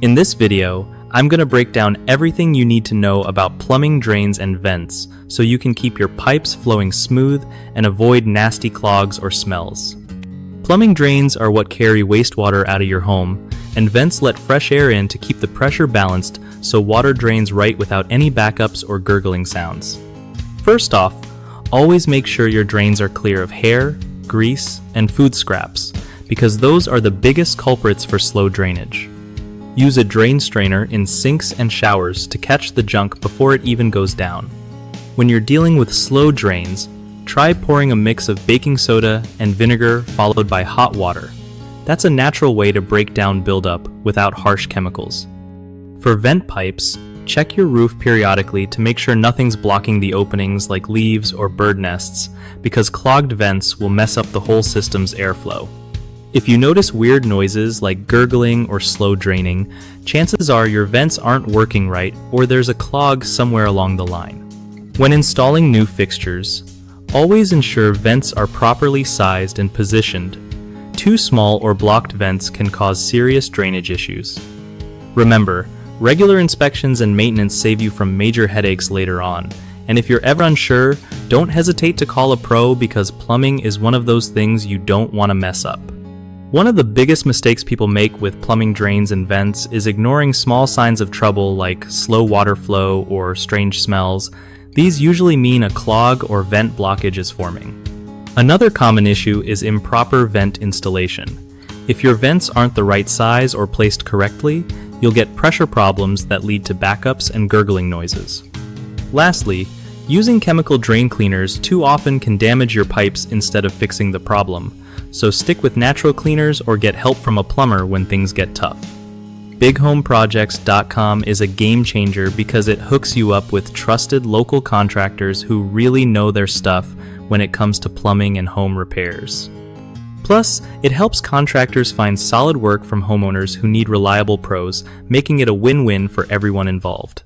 In this video, I'm going to break down everything you need to know about plumbing, drains, and vents so you can keep your pipes flowing smooth and avoid nasty clogs or smells. Plumbing drains are what carry wastewater out of your home, and vents let fresh air in to keep the pressure balanced so water drains right without any backups or gurgling sounds. First off, always make sure your drains are clear of hair, grease, and food scraps, because those are the biggest culprits for slow drainage. Use a drain strainer in sinks and showers to catch the junk before it even goes down. When you're dealing with slow drains, try pouring a mix of baking soda and vinegar followed by hot water. That's a natural way to break down buildup without harsh chemicals. For vent pipes, check your roof periodically to make sure nothing's blocking the openings like leaves or bird nests, because clogged vents will mess up the whole system's airflow. If you notice weird noises like gurgling or slow draining, chances are your vents aren't working right or there's a clog somewhere along the line. When installing new fixtures, always ensure vents are properly sized and positioned. Too small or blocked vents can cause serious drainage issues. Remember, regular inspections and maintenance save you from major headaches later on, and if you're ever unsure, don't hesitate to call a pro, because plumbing is one of those things you don't want to mess up. One of the biggest mistakes people make with plumbing drains and vents is ignoring small signs of trouble like slow water flow or strange smells. These usually mean a clog or vent blockage is forming. Another common issue is improper vent installation. If your vents aren't the right size or placed correctly, you'll get pressure problems that lead to backups and gurgling noises. Lastly, using chemical drain cleaners too often can damage your pipes instead of fixing the problem. So stick with natural cleaners or get help from a plumber when things get tough. BigHomeProjects.com is a game changer because it hooks you up with trusted local contractors who really know their stuff when it comes to plumbing and home repairs. Plus, it helps contractors find solid work from homeowners who need reliable pros, making it a win-win for everyone involved.